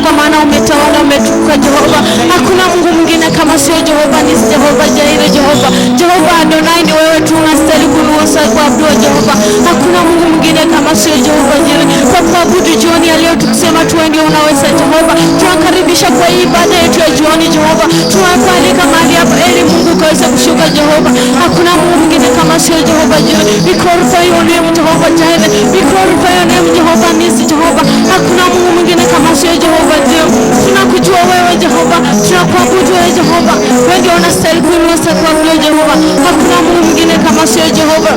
kwa maana umetawala, umetukuka Jehova. Hakuna Mungu mwingine kama sio Jehova Nisi, Jehova Jaire, Jehova Adonai, ni wewe tu unastahili kuabudiwa Jehova. Hakuna Mungu mwingine kama sio Jehova Jaire. Kwa kuabudu jioni ya leo tukisema tu wewe ndio unaweza Jehova. Tunakaribisha kwa hii ibada yetu ya jioni Jehova. Tunakualika mahali hapa ili Mungu kaweze kushuka Jehova. Hakuna Mungu mwingine kama sio Jehova Jaire. We glorify your name Jehova Jaire. We glorify your name Jehova Nisi Jehova. Hakuna Mungu mwingine kama sio Jehova Jaire. Tunakujua wewe Jehova. Tunakuabudu wewe Jehova. Wewe ndio unastahili kuabudiwa Jehova. Hakuna Mungu mwingine kama sio Jehova.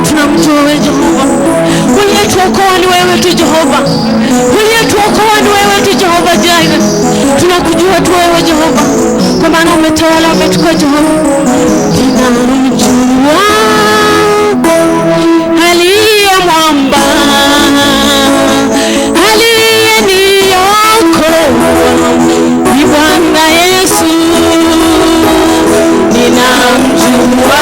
Tunamjua wewe Jehova. Uliyetuokoa ni wewe tu Jehova. Uliyetuokoa ni wewe tu Jehova Jaire. Tunakujua tu wewe Jehova. Kwa maana umetawala, umetukuka Jehova. Tunamjua aliye mwamba, aliyeniokoa ni Bwana Yesu. Ninamjua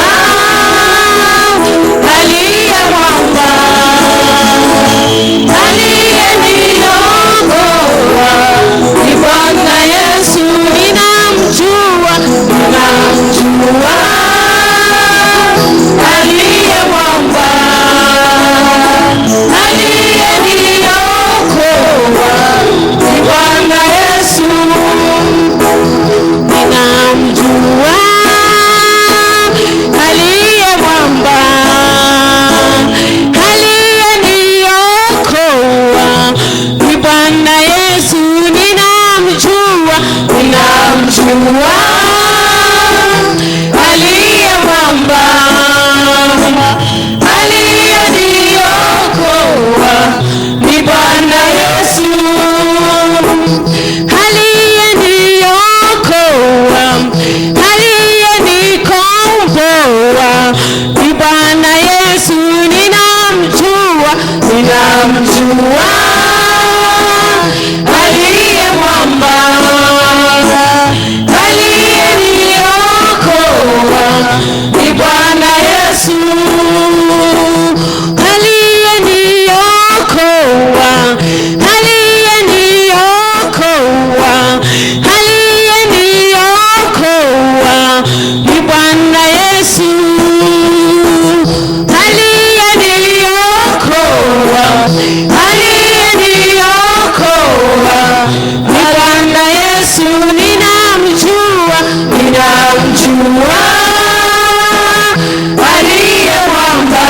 aliye mwamba, aliyeniokoa ni Bwana Yesu. Ninamjua aliye mwamba, aliyeniokoa ni Bwana Yesu. Ninamjua aliye mwamba, aliyeniokoa ni Bwana Yesu. Ninamjua aliye mwamba, aliyeniokoa ni Bwana Yesu. Aliyeniokoa, aliyenikomboa ni Bwana Yesu. Ninamjua aliye mwamba, aliyeniokoa ni Bwana Yesu. Aliyeniokoa, aliyeniokoa, aliyeniokoa ni Bwana Yesu. Aliyeniokoa, aliyeniokoa ni Bwana Yesu. Ninamjua aliye mwamba,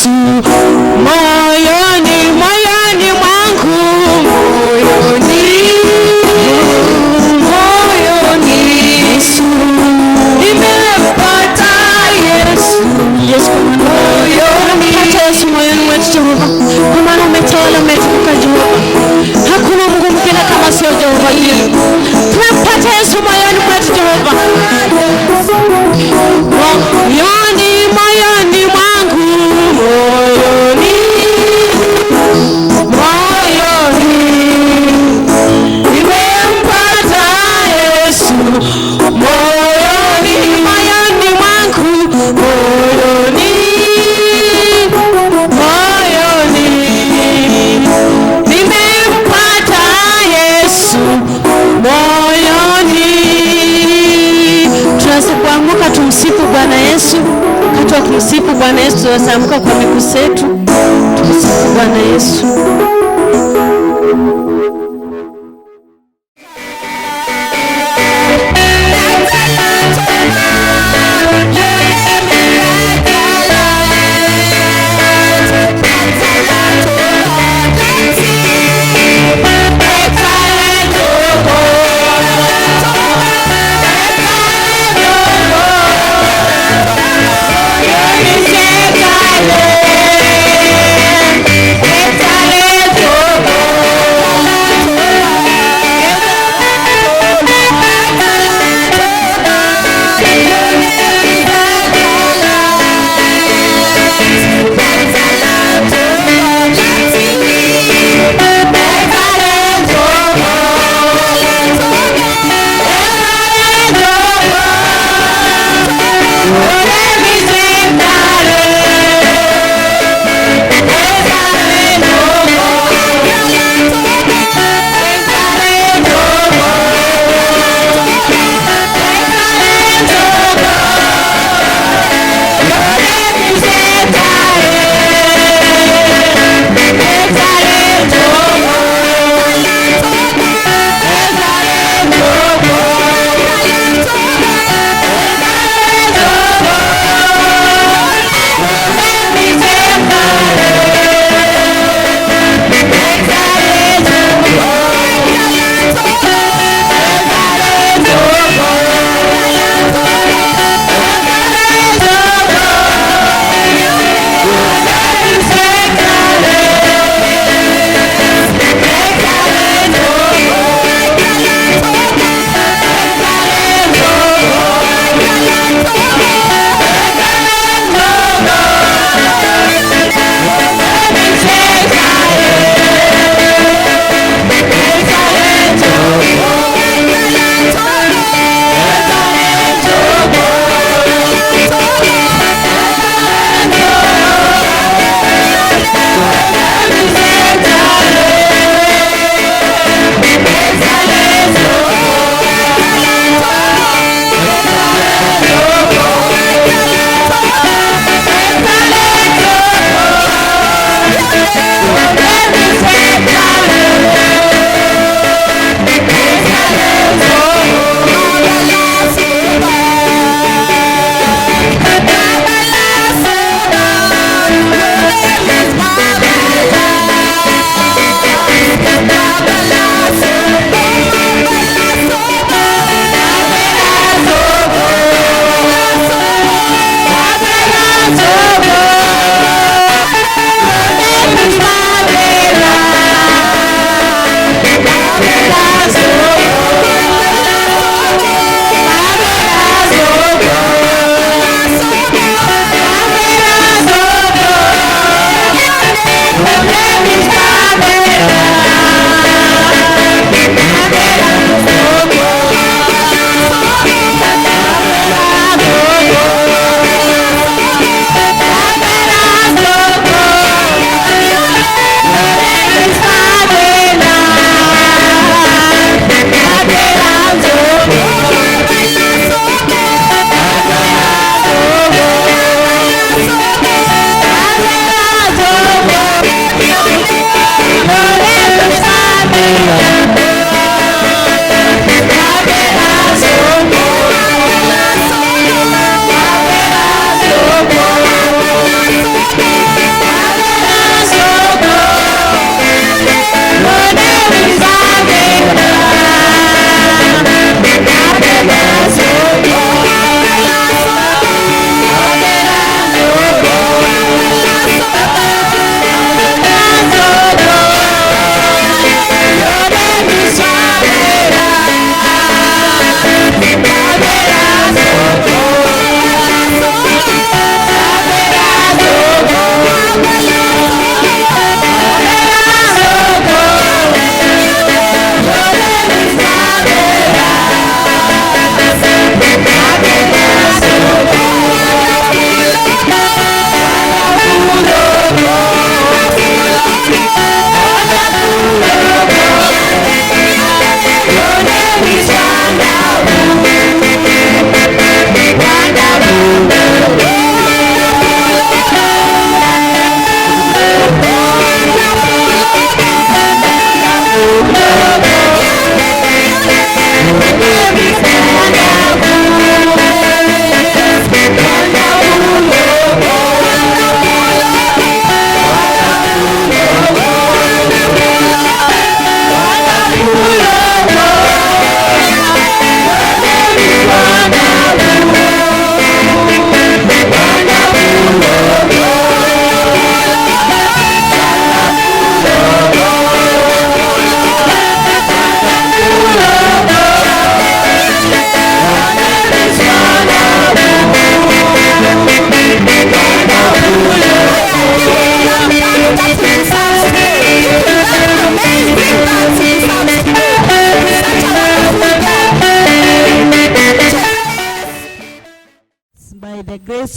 Yesu moyoni mwangu, moyoni Yesu nimempata Yesu. Yesu moyoni, pata Yesu moyoni mwetu Jehova, kwa maana umetawala, umetukuka Jehova. Hakuna Mungu mwingine kama sio Jehova. Tunapata Yesu moyoni mwetu Jehova. Moyoni mwangu, moyoni nimempata Yesu. Moyoni mwangu, moyoni nimempata Yesu. Moyoni tunasipoamka tumsifu Bwana Yesu. Wakati wa kumsifu Bwana Yesu tunaamka kwa miguu yetu, tumsifu Bwana Yesu.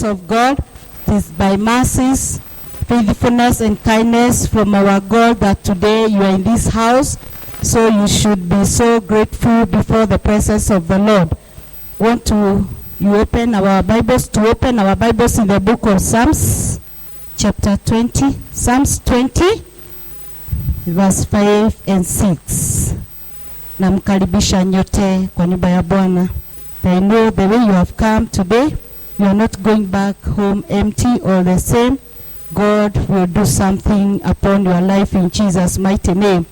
of God. It is by mercies, faithfulness and kindness from our God that today you are in this house. So you should be so grateful before the presence of the Lord. Want to open our Bibles in the book of Psalms, chapter 20. Psalms 20, verse 5 and 6. Namkaribisha nyote kwa nyumba ya Bwana. I know the way you have come today, you are not going back home empty or the same. God will do something upon your life in Jesus' mighty name.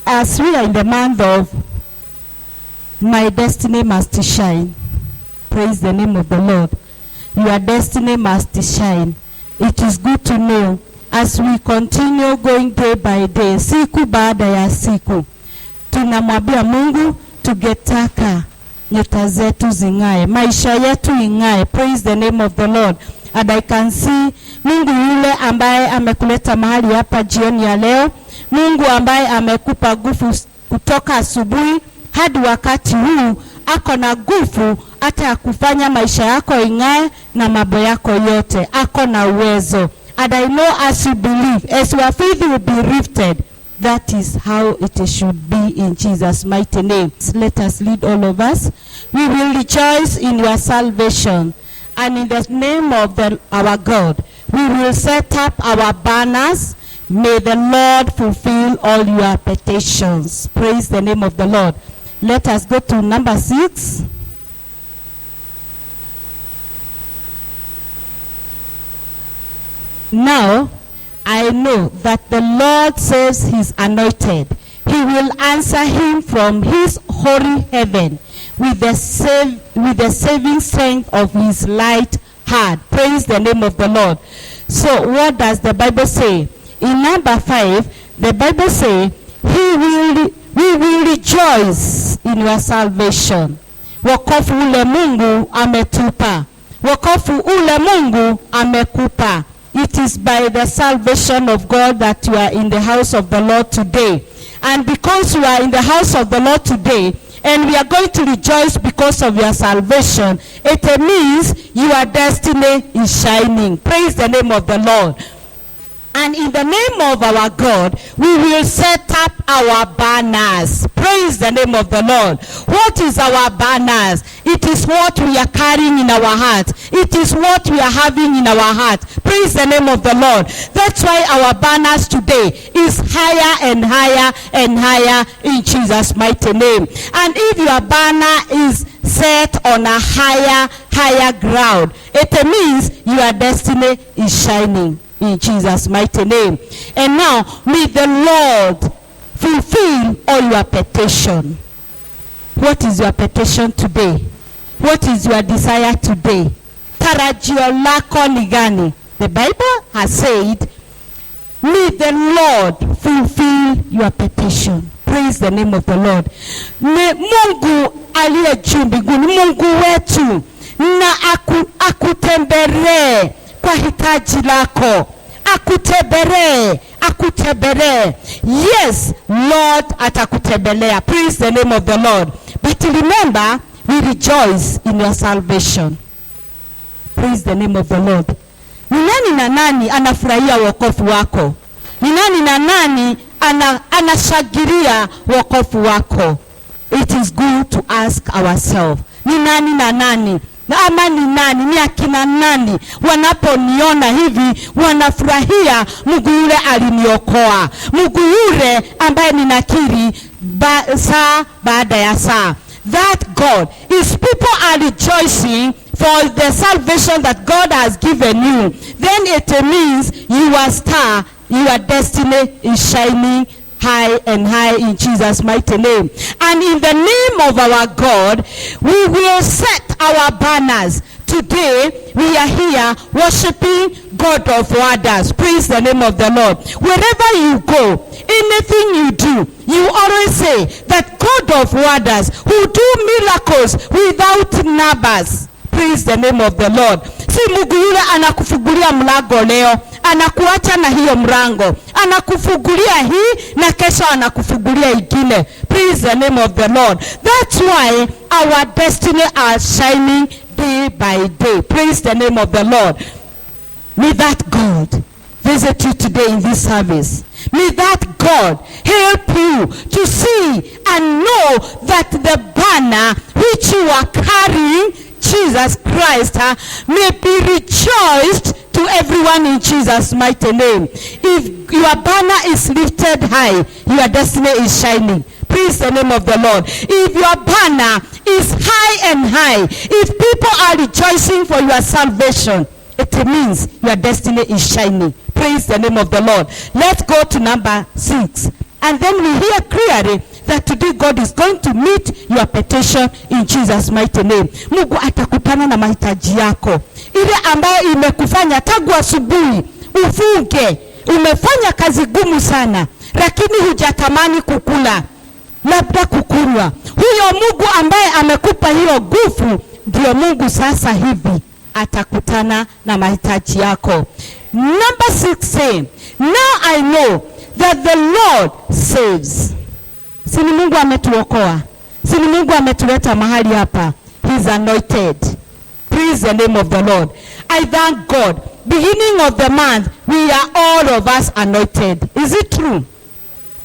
As we are in the month of My Destiny Must Shine, praise the name of the Lord. Your destiny must shine. It is good to know as we continue going day by day, siku baada ya siku, tunamwambia Mungu tugetaka nyota zetu zingae, maisha yetu ingae. Praise the name of the Lord. And I can see Mungu yule ambaye amekuleta mahali hapa jioni ya leo, Mungu ambaye amekupa nguvu kutoka asubuhi hadi wakati huu, ako na nguvu hata ya kufanya maisha yako ingae na mambo yako yote. Ako na uwezo. And I know as you believe, as your faith will be lifted, that is how it should be in Jesus' mighty name. Let us lead all of us. We will rejoice in your salvation. And in the name of our God, we will set up our banners. May the Lord fulfill all your petitions. Praise the name of the Lord. Let us go to number 6. Now, I know that the Lord saves his anointed. He will answer him from his holy heaven with the saving strength of his light hand. Praise the name of the Lord. So what does the Bible say? In number 5, the Bible says, we will rejoice in your salvation. Wokovu ule Mungu ametupa. Wokovu ule Mungu amekupa. It is by the salvation of God that you are in the house of the Lord today. And because you are in the house of the Lord today, and we are going to rejoice because of your salvation, it means your destiny is shining. Praise the name of the Lord. And in the name of our God, we will set up our banners. Praise the name of the Lord. What is our banners? It is what we are carrying in our heart. It is what we are having in our heart. Praise the name of the Lord. That's why our banners today is higher and higher and higher in Jesus' mighty name. And if your banner is set on a higher ground, it means your destiny is shining in Jesus' mighty name. And now, may the Lord fulfill all your petition. What is your petition today? What is your desire today? Tarajio lako ni gani? The Bible has said, may the Lord fulfill your petition. Praise the name of the Lord. Mungu aliye juu mbinguni, Mungu wetu, na akutembelee kwa hitaji lako. Akutembelee. Yes, Lord atakutembelea. Praise the name of the Lord. But remember, we rejoice in your salvation. Praise the name of the Lord. Ni nani na nani anafurahia wokovu wako? Ni nani na nani anashangilia wokovu wako? It is good to ask ourselves, ni nani na nani? Ama ni nani, ni akina nani wanaponiona hivi wanafurahia Mungu yule aliniokoa, Mungu yule ambaye ninakiri saa baada ya saa? That God is, people are rejoicing for the salvation that God has given you. Then it means your star, your destiny is shining high and high in Jesus' mighty name. And in the name of our God, we will set our banners. Today, we are here worshiping God of wonders. Praise the name of the Lord. Wherever you go, anything you do, you always say that God of wonders who do miracles without numbers. Praise the name of the Lord. Si Mungu yule anakufungulia mlango leo, anakuacha na hiyo mlango, anakufungulia hii na kesho anakufungulia ingine. Praise the name of the Lord. That's why our destiny are shining day by day. Praise the name of the Lord. May that God visit you today in this service. May that God help you to see and know that the banner which you are carrying, Jesus Christ, may be rejoiced to everyone in Jesus' mighty name. If your banner is lifted high, your destiny is shining. Praise the name of the Lord. If your banner is high and high, if people are rejoicing for your salvation, it means your destiny is shining. Praise the name of the Lord. Let's go to number 6. And then we hear clearly that today God is going to meet your petition in Jesus' mighty name. Mungu atakutana na mahitaji yako. Ile ambayo imekufanya tangu asubuhi ufunge, umefanya kazi gumu sana, lakini hujatamani kukula, labda kukunywa. Huyo Mungu ambaye amekupa hiyo nguvu, ndio Mungu sasa hivi atakutana na mahitaji yako. Number 6, now I know that the Lord saves. Sini Mungu ametuokoa. Sini Mungu ametuleta mahali hapa. He's anointed. Praise the name of the Lord. I thank God. Beginning of the month, we are all of us anointed. Is it true?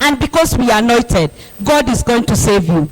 And because we are anointed, God is going to save you.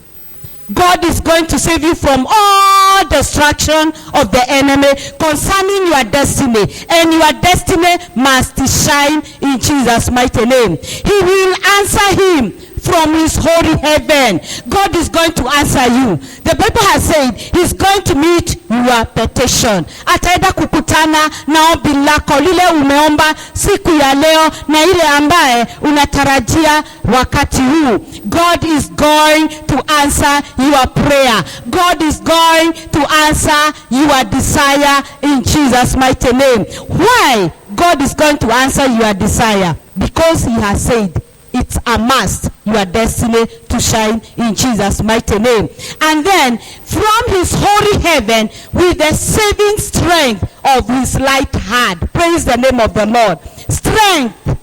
God is going to save you from all destruction of the enemy concerning your destiny. And your destiny must shine in Jesus' mighty name. He will answer him from his holy heaven. God is going to answer you. The Bible has said he's going to meet your petition. Ataenda kukutana na ombi lako lile umeomba siku ya leo na ile ambaye unatarajia wakati huu. God is going to answer your prayer. God is going to answer your desire in Jesus' mighty name. Why God is going to answer your desire? Because he has said it's a must, your destiny to shine in Jesus' mighty name. And then from his holy heaven with the saving strength of his light hand. Praise the name of the Lord. Strength,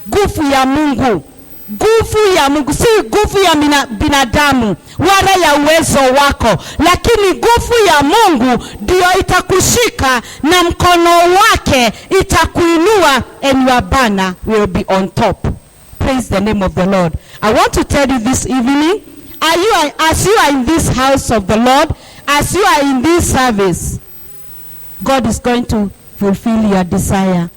nguvu ya Mungu. Nguvu ya Mungu, si nguvu ya binadamu wala ya uwezo wako, lakini nguvu ya Mungu ndio itakushika na mkono wake itakuinua, and your banner will be on top. Praise the name of the Lord. I want to tell you this evening, as you are in this house of the Lord, as you are in this service, God is going to fulfill your desire.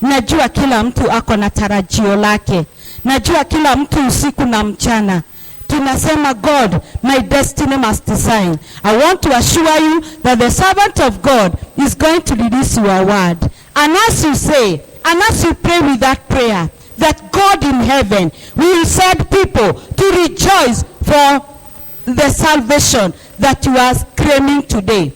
Najua kila mtu ako na tarajio lake. Najua kila mtu usiku na mchana tunasema, God, my destiny must shine. I want to assure you that the servant of God is going to release your word. And as you say, and as you pray with that prayer, that God in heaven will send people to rejoice for the salvation that you are claiming today.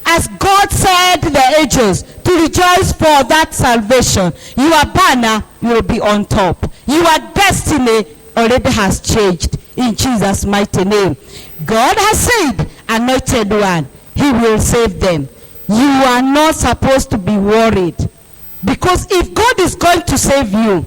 As God said the angels to rejoice for that salvation, your banner will be on top. Your destiny already has changed in Jesus' mighty name. God has said, anointed one, he will save them. You are not supposed to be worried, because if God is going to save you,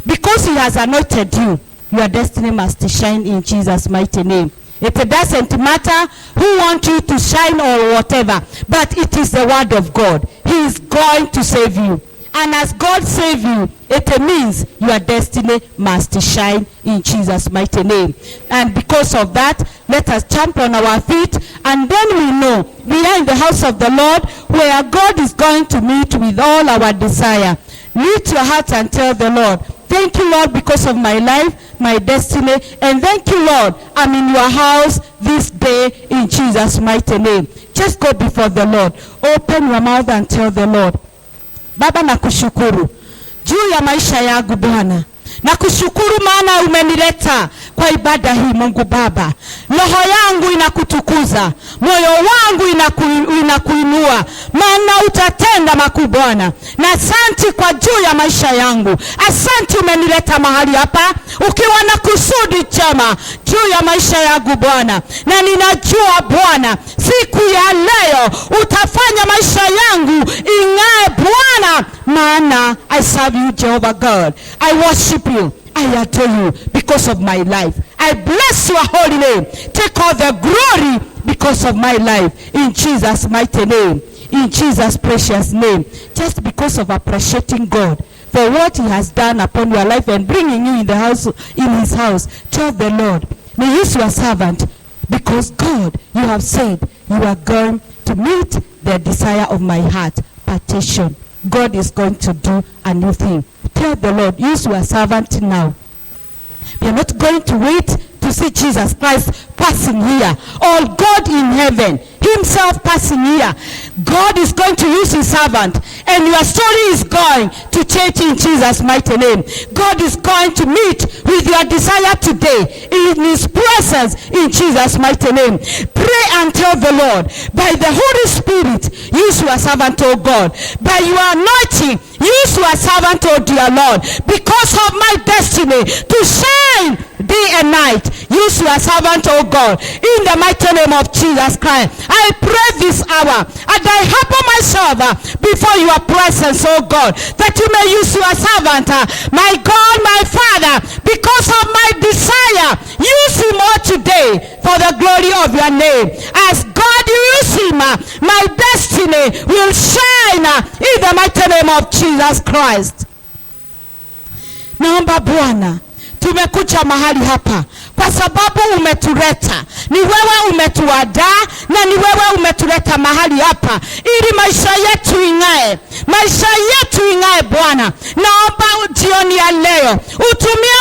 because he has anointed you, your destiny must shine in Jesus' mighty name. It doesn't matter who wants you to shine or whatever, but it is the word of God. He is going to save you. And as God save you, it means your destiny must shine in Jesus' mighty name. And because of that, let us jump on our feet, and then we know we are in the house of the Lord, where God is going to meet with all our desire. Lift your heart and tell the Lord, thank you, Lord, because of my life, my destiny, and thank you, Lord, I'm in your house this day in Jesus' mighty name. Just go before the Lord. Open your mouth and tell the Lord, Baba, nakushukuru juu ya maisha yangu Bwana. Nakushukuru maana umenileta kwa ibada hii Mungu Baba. Roho yangu inakutukuza, moyo wangu inakuinua, maana utatenda makuu Bwana. Na asante kwa juu ya maisha yangu. Asante umenileta mahali hapa ukiwa na kusudi chema juu ya maisha yangu Bwana. Na ninajua Bwana, siku ya leo utafanya maisha yangu ing'ae Bwana, maana I serve you, Jehovah God. I worship you. I adore you because of my life. I bless your holy name. Take all the glory because because of my life, in Jesus' mighty name, in Jesus' precious name. Just because of appreciating God for what he has done upon your life and bringing you in the house, in his house. Tell the Lord, may use your servant, because God, you have said you are going to meet the desire of my heart. Petition. God is going to do a new thing. Tell the Lord, use your servant now. We are not going to wait to see Jesus Christ passing here, or God in heaven himself passing here. God is going to use his servant, and your story is going to change in Jesus' mighty name. God is going to meet with your desire today in his presence in Jesus' mighty name. Pray and tell the Lord, by the Holy Spirit, use your servant, O God. By your anointing, use your servant, O dear Lord, because of my destiny to shine day and night. Use your servant, O God, in the mighty name of Jesus Christ. I pray this hour, and I humble myself before your presence, O God, that you may use your servant, my God, my Father, because of my desire. Use him all today for the glory of your name. As God use him, my destiny will shine in the mighty name of Jesus Christ. Naomba Bwana, tumekuja mahali hapa kwa sababu umetuleta. Ni wewe umetuandaa na ni wewe umetuleta mahali hapa ili maisha yetu ing'ae. Maisha yetu ing'ae Bwana. Naomba jioni ya leo utumie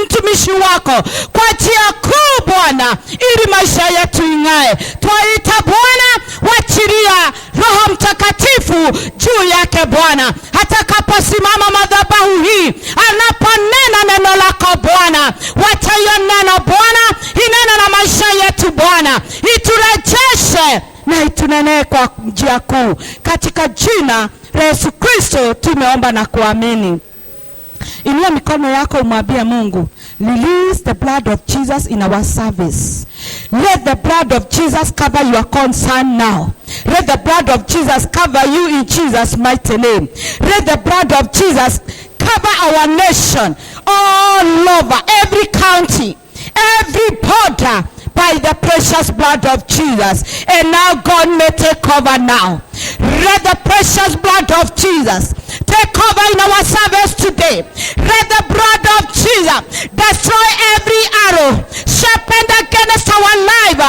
mtumishi wako kwa njia kuu Bwana, ili maisha yetu ing'ae. Twaita Bwana, wachilia Roho Mtakatifu juu yake Bwana, atakaposimama madhabahu hii, anaponena neno lako Bwana, wacha hiyo neno Bwana inena na maisha yetu Bwana, iturejeshe na itunenee kwa njia kuu. Katika jina la Yesu Kristo tumeomba na kuamini. Inua mikono yako umwambie Mungu, release the blood of Jesus in our service. Let the blood of Jesus cover your concern now. Let the blood of Jesus cover you in Jesus' mighty name. Let the blood of Jesus cover our nation all over, every county, every border, by the precious blood of Jesus. And now God may take over now. Let the precious blood of Jesus take over in our service today. Let the blood of Jesus destroy every arrow sharpened against our life,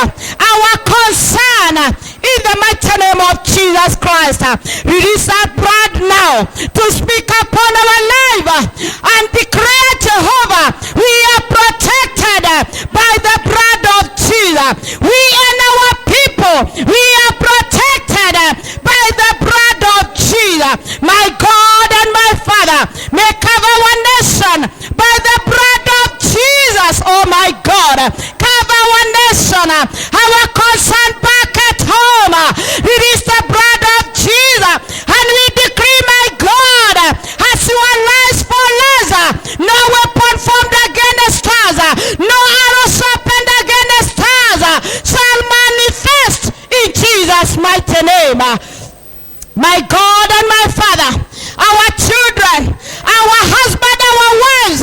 our concern, in the mighty name of Jesus Christ. Release that blood now to speak upon our life and declare, Jehovah, we are protected by the blood of Jesus. We and our people, we are protected by the blood of Jesus. My God and my Father, may cover our nation by the blood of Jesus. Oh my God, cover our nation, our concern back at home. Release the blood of Jesus, and we decree, my God, as you arise for us, no weapon formed against us, no arrow sharpened against us shall manifest in Jesus' mighty name. My God and my Father, our children, our husband, our wives,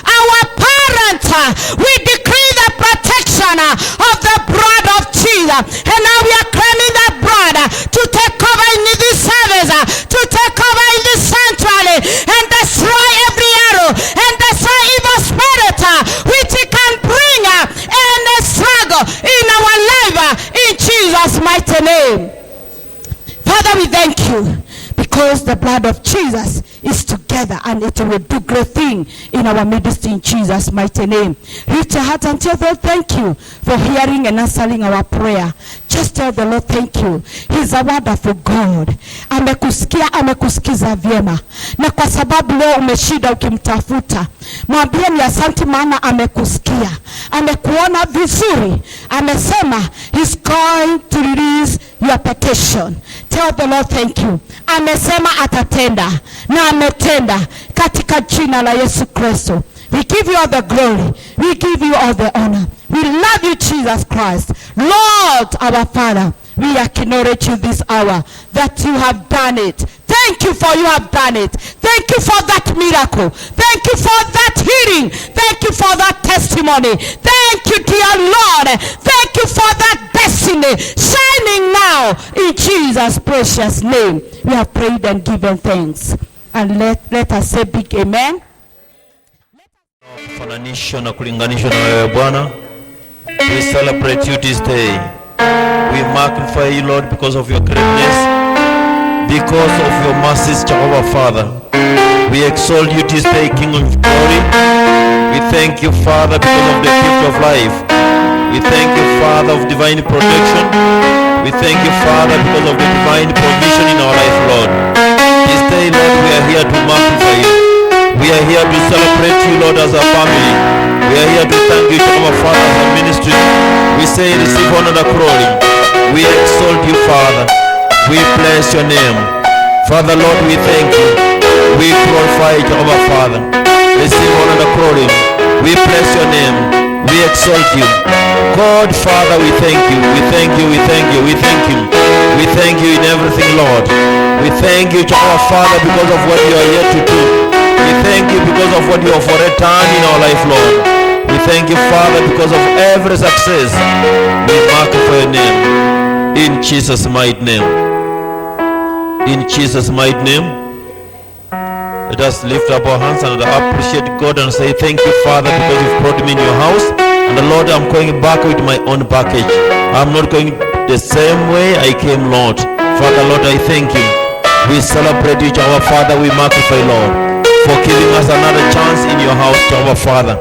our parents, we decree the protection of the blood of Jesus. And now we are claiming that blood to take cover in this service, to take cover in this sanctuary, and destroy every arrow, and destroy evil spirit which it can bring and struggle in our life, in Jesus' mighty name. Father, we thank you because the blood of Jesus is together and it will do great thing in our midst in Jesus' mighty name. Reach your heart and tell the Lord thank you for hearing and answering our prayer. Just tell the Lord thank you. He's a wonderful God. Amekusikia, amekusikiza vyema. Na kwa sababu leo umeshida ukimtafuta, mwambie ni asante maana amekusikia. Amekuona vizuri. Amesema he's going to release your petition. Tell the Lord thank you. Amesema atatenda na ametenda katika jina la Yesu Kristo. We give you all the glory. We give you all the honor. We love you, Jesus Christ. Lord, our Father, we acknowledge you this hour that you have done it. Thank you for you have done it. Thank you for that miracle. Thank Thank you for that healing. Thank you for that testimony. Thank you, dear Lord. Thank you for that destiny shining now in Jesus' precious name. We have prayed and given thanks. And let us say big amen. Kufananishwa na kulinganishwa na wewe Bwana. We celebrate you this day. We magnify you, Lord, because of your greatness, because of your mercies, Jehovah Father. We exalt you this day, King of glory. We thank you, Father, because of the gift of life. We thank you, Father, of divine protection. We thank you, Father, because of the divine provision in our life, Lord. This day, Lord, we are here to magnify you. We are here to celebrate you, Lord, as a family. We are here to thank you, Jehovah Father, as a ministry. We say, receive honor and glory. We exalt you, Father. We bless your name. Father, Lord, we thank you. We glorify Jehovah Father. Receive honor and glory. We bless your name. We exalt you. God, Father, we thank you. We thank you. We thank you. We thank you. We thank you in everything, Lord. We thank you, Jehovah Father, because of what you are yet to do. We thank you because of what you have already done in our life, Lord. We thank you, Father, because of every success. We magnify your name. In Jesus' mighty name. In Jesus' mighty name. Let us lift up our hands and appreciate God and say, thank you, Father, because you've brought me in your house. And the Lord, I'm going back with my own package. I'm not going the same way I came, Lord. Father, Lord, I thank you. We celebrate you, Jehovah Father. We magnify, Lord, for giving us another chance in your house, Jehovah Father.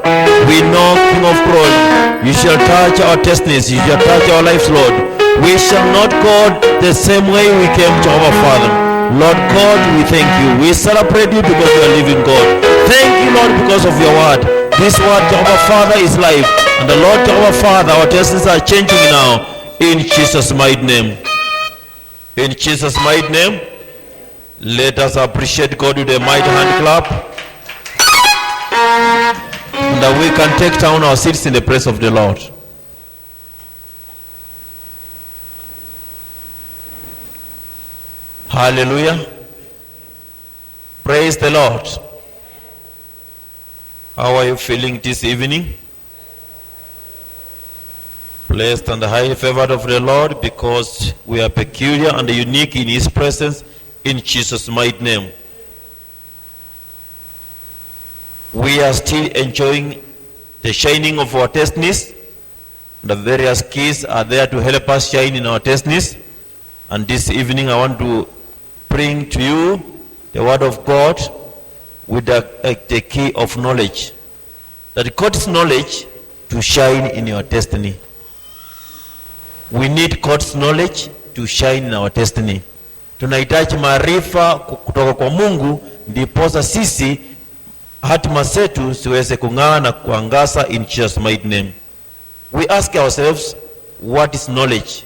We know, King of glory, you shall touch our destinies. You shall touch our lives, Lord. We shall not go the same way we came, Jehovah Father. Lord God, we thank you. We celebrate you because you are living God. Thank you, Lord, because of your word. This word, Jehovah Father, is life. And the Lord, Jehovah Father, our destinies are changing now. In Jesus' mighty name. In Jesus' mighty name. Let us appreciate God with a mighty hand clap. And that we can take down our seats in the presence of the Lord. Hallelujah. Praise the Lord. How are you feeling this evening? Blessed and highly favored of the Lord, because we are peculiar and unique in His presence, in Jesus' mighty name. We are still enjoying the shining of our destinies. The various keys are there to help us shine in our destinies. And this evening I want to bring to you the word of God with the key of knowledge. That God's knowledge to shine in your destiny. We need God's knowledge to shine in our destiny. Tunahitaji maarifa kutoka kwa Mungu ndiposa sisi hatima zetu siweze kung'aa na kuangaza, in Jesus' mighty name. We ask ourselves, what is knowledge?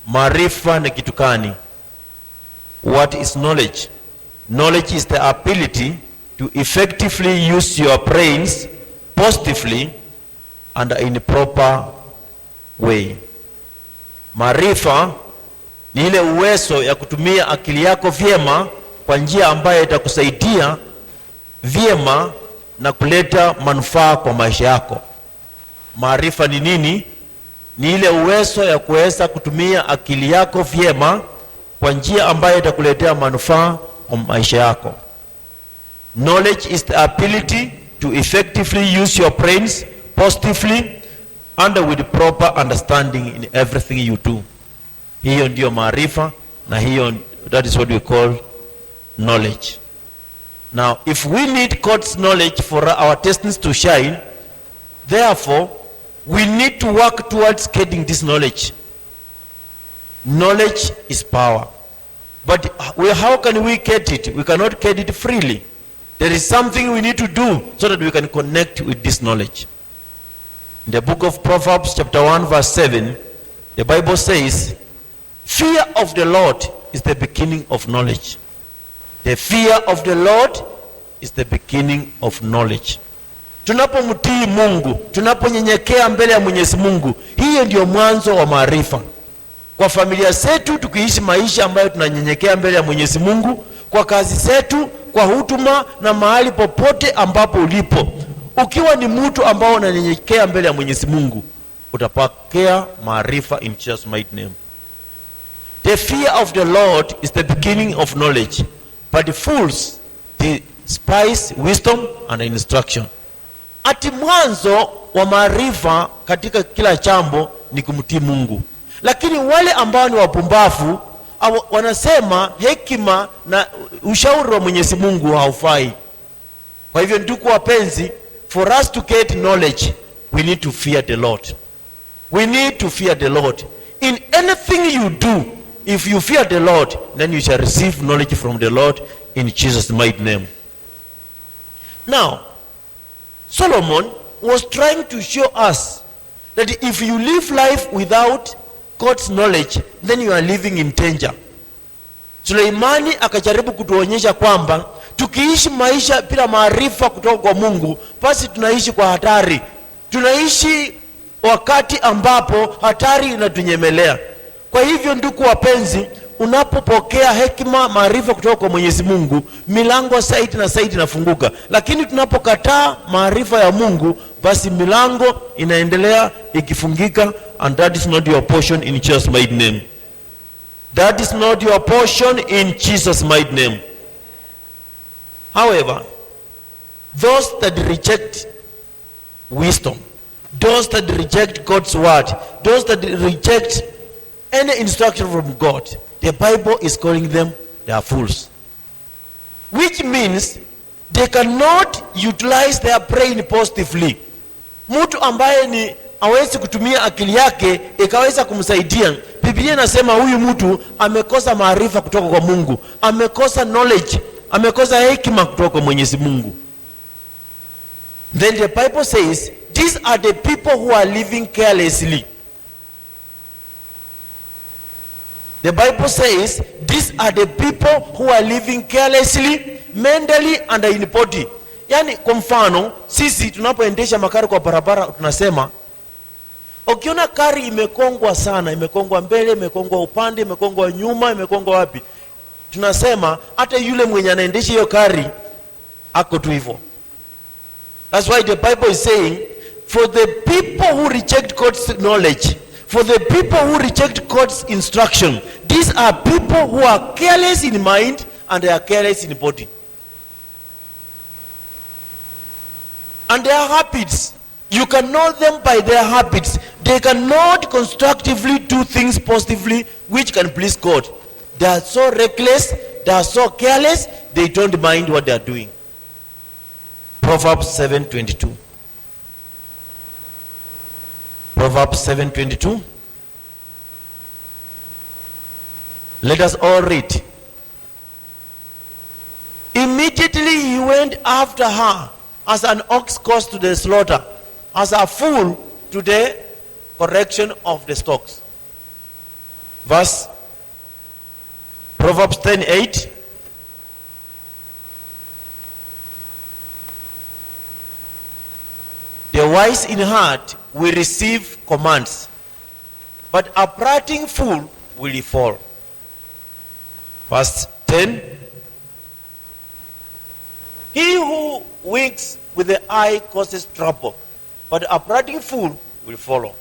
Maarifa ni kitu gani? What is knowledge? Knowledge is the ability to effectively use your brains positively and in a proper way. Maarifa ni ile uwezo ya kutumia akili yako vyema kwa njia ambayo itakusaidia vyema na kuleta manufaa kwa maisha yako. Maarifa ni nini? Ni ile uwezo ya kuweza kutumia akili yako vyema kwa njia ambayo itakuletea manufaa kwa maisha yako. Knowledge is the ability to effectively use your brains positively and with proper understanding in everything you do. Hiyo ndio maarifa, na hiyo, that is what we call knowledge. Now, if we need God's knowledge for our destinies to shine, therefore, we need to work towards getting this knowledge. Knowledge is power. But how can we get it? We cannot get it freely. There is something we need to do so that we can connect with this knowledge. In the book of Proverbs chapter 1 verse 7, the Bible says, fear of the Lord is the beginning of knowledge. The fear of the Lord is the beginning of knowledge. Tunapomtii Mungu, tunaponyenyekea mbele ya Mwenyezi Mungu, hiyo ndio mwanzo wa maarifa. Kwa familia zetu tukiishi maisha ambayo tunanyenyekea mbele ya Mwenyezi Mungu, kwa kazi zetu, kwa huduma na mahali popote ambapo ulipo. Ukiwa ni mtu ambao unanyenyekea mbele ya Mwenyezi Mungu, utapokea maarifa in Jesus mighty name. The fear of the Lord is the beginning of knowledge, but the fools despise wisdom and instruction. Ati mwanzo wa maarifa katika kila jambo ni kumtii Mungu, lakini wale ambao ni wapumbavu wanasema hekima na ushauri wa Mwenyezi Mungu haufai. Kwa hivyo ndugu wapenzi, for us to get knowledge, we need to fear the Lord. We need to fear the Lord. In anything you do, if you fear the Lord, then you shall receive knowledge from the Lord in Jesus' mighty name. Now, Solomon was trying to show us that if you live life without God's knowledge, then you are living in danger. Suleimani akajaribu kutuonyesha kwamba tukiishi maisha bila maarifa kutoka kwa Mungu, basi tunaishi kwa hatari. Tunaishi wakati ambapo hatari inatunyemelea. Kwa hivyo ndugu wapenzi, unapopokea hekima, maarifa kutoka kwa Mwenyezi Mungu, milango zaidi na zaidi inafunguka. Lakini tunapokataa maarifa ya Mungu, basi milango inaendelea ikifungika, and that is not your portion in Jesus mighty name. That is not your portion in Jesus mighty name. However, those that reject wisdom, those that reject God's word, those that reject any instruction from God, the Bible is calling them, they are fools. Which means they cannot utilize their brain positively. Mtu ambaye ni hawezi kutumia akili yake ikaweza kumsaidia, Biblia inasema huyu mtu amekosa maarifa kutoka kwa Mungu, amekosa knowledge, amekosa hekima kutoka kwa Mwenyezi Mungu. Then the Bible says, these are the people who are living carelessly. The Bible says, these are the people who are living carelessly, mentally and in body. Yani kwa mfano, sisi tunapoendesha magari kwa barabara tunasema, ukiona gari imekongwa sana, imekongwa mbele, imekongwa upande, imekongwa nyuma, imekongwa wapi, tunasema hata yule mwenye anaendesha hiyo gari ako tu hivyo. That's why the Bible is saying, for the people who reject God's knowledge, for the people who reject God's instruction, these are people who are careless in mind and they are careless in body. And their habits, you can know them by their habits. They cannot constructively do things positively which can please God. They are so reckless, they are so careless, they don't mind what they are doing. Proverbs 7:22. Proverbs 7:22. Let us all read. Immediately he went after her as an ox goes to the slaughter, as a fool to the correction of the stocks. Verse Proverbs 10:8. The wise in heart will receive commands, but a prating fool will fall. Verse 10. He who winks with the eye causes trouble, but a prating fool will follow.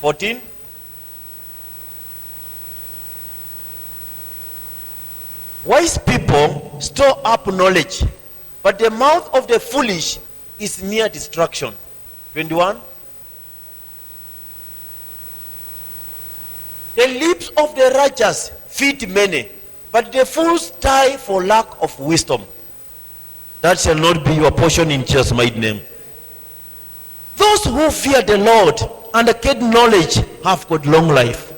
14. Wise people store up knowledge, but the mouth of the foolish is near destruction. 21. The lips of the righteous feed many, but the fools die for lack of wisdom. That shall not be your portion in Jesus' mighty name. Those who fear the Lord and get knowledge have got long life.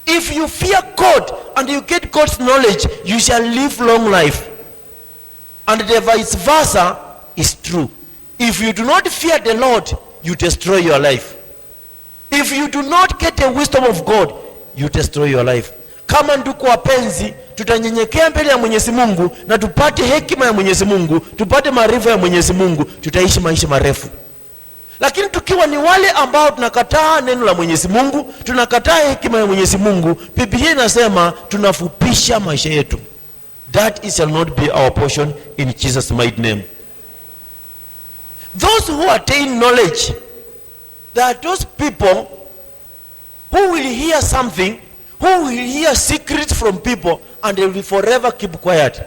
If you fear God and you get God's knowledge, you shall live long life. And the vice versa is true. If you do not fear the Lord, you destroy your life. If you do not get the wisdom of God, you destroy your life. Kama ndugu wapenzi, tutanyenyekea mbele ya Mwenyezi Mungu na tupate hekima ya Mwenyezi Mungu, tupate maarifa ya Mwenyezi Mungu, tutaishi maisha marefu. Lakini tukiwa ni wale ambao tunakataa neno la Mwenyezi Mungu, tunakataa hekima ya Mwenyezi Mungu, Biblia inasema tunafupisha maisha yetu. That shall not be our portion in Jesus' mighty name. Those who attain knowledge, there are those people who will hear something, who will hear secrets from people, and they will forever keep quiet.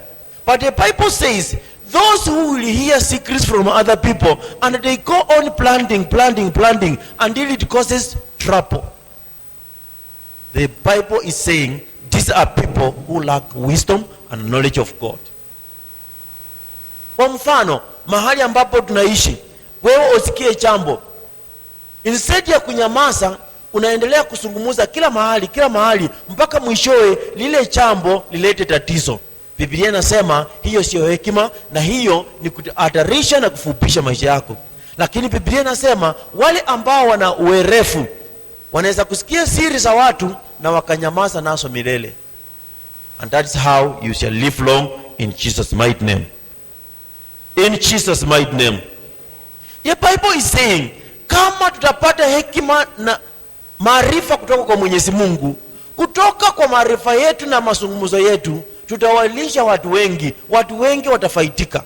But the Bible says, those who will hear secrets from other people, and they go on planting until it causes trouble. The Bible is saying, these are people who lack wisdom and knowledge of God. Kwa mfano, mahali ambapo tunaishi, wewe usikie jambo, instead ya kunyamaza, unaendelea kusungumuza kila mahali mpaka mwishowe lile jambo lilete tatizo. Biblia inasema hiyo sio hekima, na hiyo ni kuhatarisha na kufupisha maisha yako. Lakini Biblia inasema wale ambao wana uwerefu wanaweza kusikia siri za watu na wakanyamaza nazo milele. And that is how you shall live long in Jesus' mighty name. In Jesus' mighty name. The Bible is saying, kama tutapata hekima na maarifa kutoka kwa Mwenyezi Mungu, kutoka kwa maarifa yetu na mazungumzo yetu, tutawalisha watu wengi watafaitika.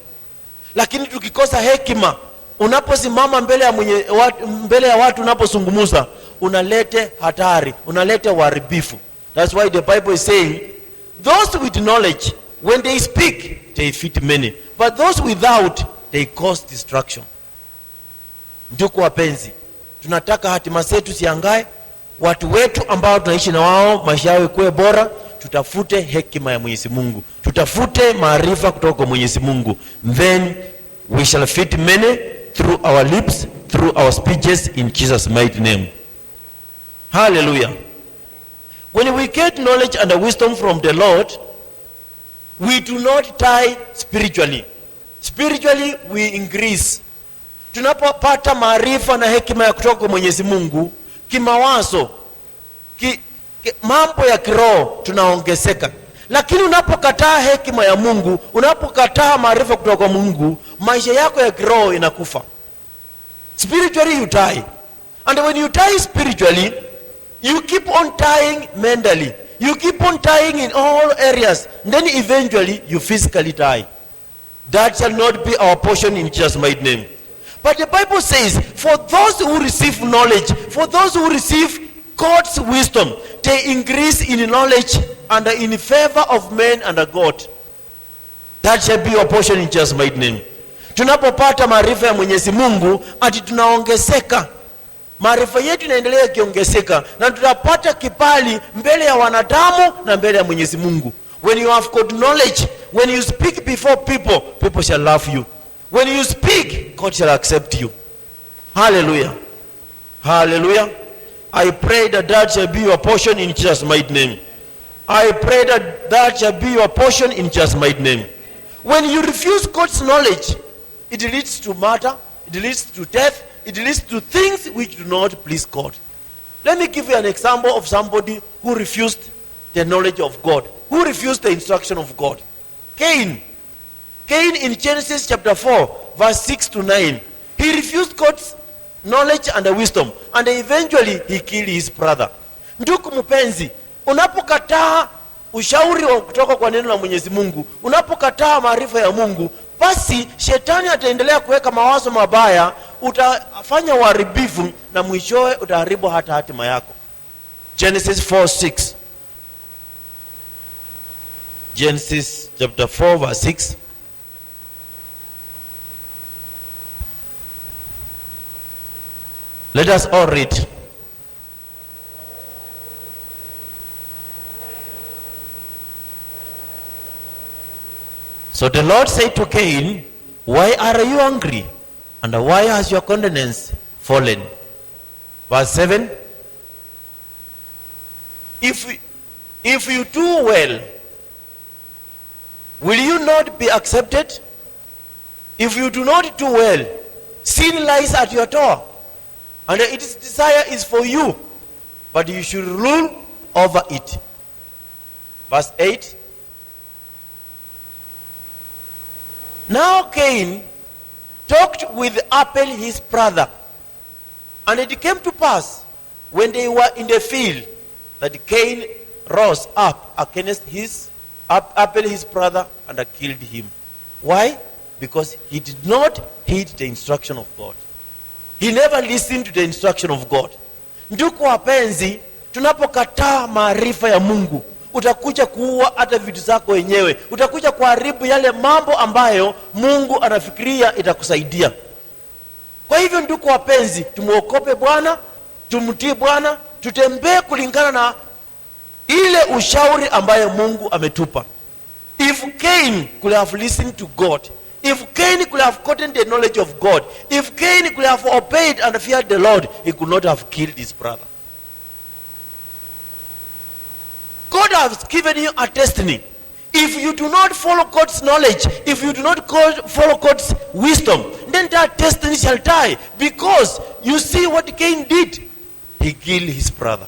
Lakini tukikosa hekima, unaposimama mbele ya watu unapozungumza, unalete hatari, unalete uharibifu. That's why the Bible is saying, those with knowledge, when they speak, they fit many, but those without, they cause destruction. Ndugu wapenzi, tunataka hatima zetu siangae, watu wetu ambao tunaishi na wao maisha yao ikuwe bora. Tutafute hekima ya Mwenyezi Mungu, tutafute maarifa kutoka kwa Mwenyezi Mungu, then we shall feed many through our lips, through our speeches, in Jesus' mighty name. Hallelujah. When we get knowledge and wisdom from the Lord, we do not die spiritually. Spiritually we increase. Tunapopata maarifa na hekima ya kutoka kwa Mwenyezi Mungu, kimawazo, mambo ya kiroho tunaongezeka. Lakini unapokataa hekima ya Mungu, unapokataa maarifa kutoka kwa Mungu, maisha yako ya kiroho inakufa. Spiritually you die. And when you die spiritually, you keep on dying mentally. You keep on dying in all areas. Then eventually you physically die. That shall not be our portion in Jesus' mighty name. But the Bible says, for those who receive knowledge, for those who receive God's wisdom, they increase in knowledge and in favor of men and God. That shall be your portion in Jesus' mighty name. Tunapopata maarifa ya Mwenyezi Mungu, ati tunaongezeka. Maarifa yetu inaendelea kiongezeka, na tutapata kibali mbele ya wanadamu na mbele ya Mwenyezi Mungu. When you have got knowledge, when you speak before people, people shall love you. When you speak, God shall accept you. Hallelujah. Hallelujah. I pray that that shall be your portion in Jesus' mighty name. I pray that that shall be your portion in Jesus' mighty name. When you refuse God's knowledge, it leads to murder, it leads to death, it leads to things which do not please God. Let me give you an example of somebody who refused the knowledge of God, who refused the instruction of God. Cain in Genesis chapter 4, verse 6 to 9, he refused God's knowledge and wisdom, and eventually he killed his brother. Ndugu mpenzi, unapokataa ushauri wa kutoka kwa neno la Mwenyezi Mungu, unapokataa maarifa ya Mungu, basi shetani ataendelea kuweka mawazo mabaya, utafanya uharibifu na mwishowe utaharibu hata hatima yako. Genesis 4:6. Genesis chapter 4 verse 6. Let us all read. So the Lord said to Cain, why are you angry? And why has your countenance fallen? Verse 7. If you do well, will you not be accepted? If you do not do well, sin lies at your door, and its desire is for you, but you should rule over it. Verse 8. Now Cain talked with Abel his brother, And it came to pass, when they were in the field, that Cain rose up against Abel his brother and killed him. Why? Because he did not heed the instruction of God. He never listened to the instruction of God. Ndugu wapenzi, tunapokataa maarifa ya Mungu, utakuja kuua hata vitu zako wenyewe. Utakuja kuharibu yale mambo ambayo Mungu anafikiria itakusaidia. Kwa hivyo ndugu wapenzi, tumuokope Bwana, tumtii Bwana, tutembee kulingana na ile ushauri ambayo Mungu ametupa. If Cain could have listened to God, if Cain could have gotten the knowledge of God, if Cain could have obeyed and feared the Lord, he could not have killed his brother. God has given you a destiny. If you do not follow God's knowledge, if you do not follow God's wisdom, then that destiny shall die. Because you see what Cain did. He killed his brother.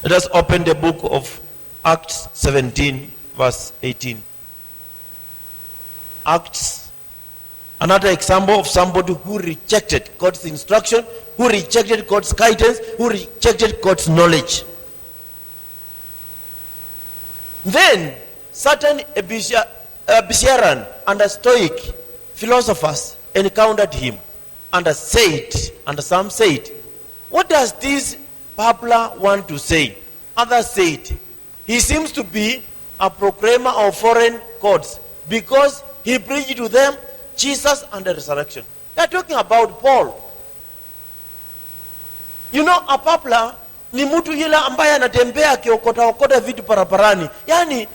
Let us open the book of Acts 17 verse 18. Acts, another example of somebody who rejected God's instruction, who rejected God's guidance, who rejected God's knowledge. Then certain Epicurean and Stoic philosophers encountered him and some said, what does this Pablo want to say? Others said, he seems to be a proclaimer of foreign gods because he preached to them Jesus and the resurrection. They are talking about Paul. You know, a Pablo ni mtu yule ambaye anatembea akiokota vitu barabarani. Yani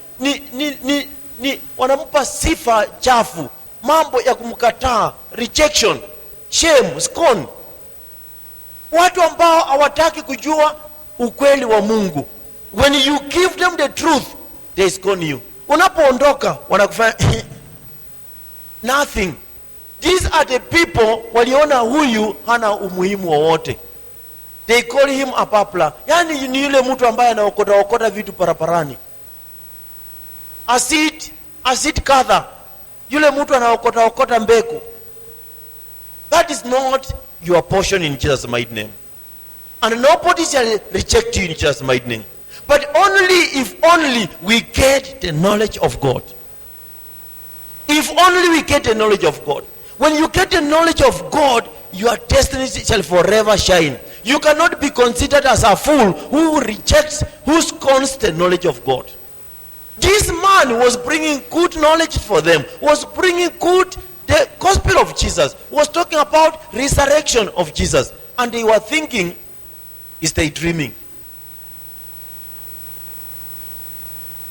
ni wanampa sifa chafu, mambo ya kumkataa, rejection, shame, scorn. Watu ambao hawataki kujua ukweli wa Mungu. When you give them the truth, they scorn you. Unapoondoka wanakufanya nothing. These are the people waliona huyu hana umuhimu wowote. They call him a Pablo. Yani ni yule mtu ambaye anaokota vitu barabarani. Acid kadha. Yule mtu anaokota mbegu. That is not your portion in Jesus' mighty name. And nobody shall reject you in Jesus' mighty name. But if only we get the knowledge of God. If only we get the knowledge of God. When you get the knowledge of God, your destiny shall forever shine. You cannot be considered as a fool who scorns the knowledge of God. This man was bringing good knowledge for them, was bringing the gospel of Jesus, was talking about resurrection of Jesus. And they were thinking, is they dreaming?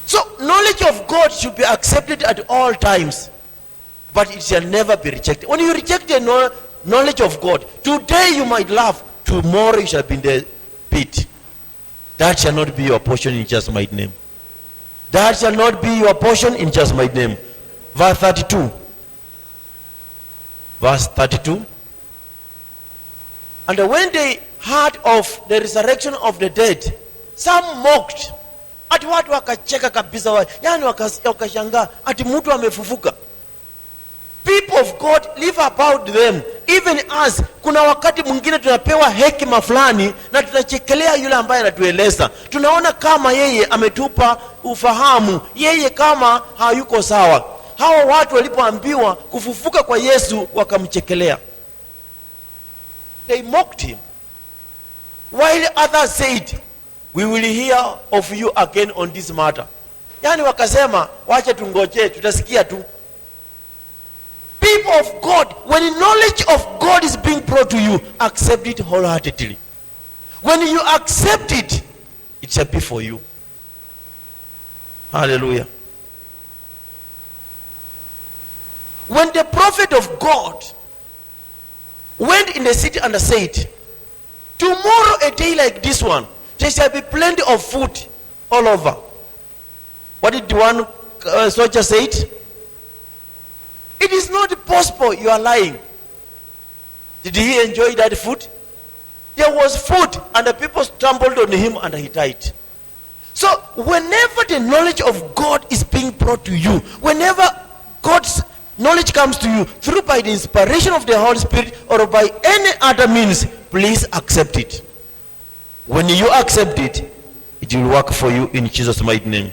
So knowledge of God should be accepted at all times, but it shall never be rejected. When you reject the knowledge of God, today you might laugh, tomorrow you shall be in the pit. That shall not be your portion in Jesus' mighty name. That shall not be your portion in Jesus' mighty name. Verse 32. Verse 32. And when they heard of the resurrection of the dead, some mocked. Ati watu wakacheka kabisa, yani wakashangaa ati mtu amefufuka. People of God live about them. Even us, kuna wakati mwingine tunapewa hekima fulani na tunachekelea yule ambaye anatueleza. Tunaona kama yeye ametupa ufahamu, yeye kama hayuko sawa. Hawa watu walipoambiwa kufufuka kwa Yesu wakamchekelea. They mocked him. While others said, we will hear of you again on this matter. Yani wakasema, wacha tungoje, tutasikia tu. People of God, when knowledge of God is being brought to you, accept it wholeheartedly. When you accept it, it shall be for you. Hallelujah. When the prophet of God went in the city and said, tomorrow a day like this one, there shall be plenty of food all over. What did the one soldier say? It is not possible, you are lying. Did he enjoy that food? There was food and the people stumbled on him and he died. So whenever the knowledge of God is being brought to you, whenever God's knowledge comes to you through by the inspiration of the Holy Spirit or by any other means, please accept it. When you accept it, it will work for you in Jesus' mighty name.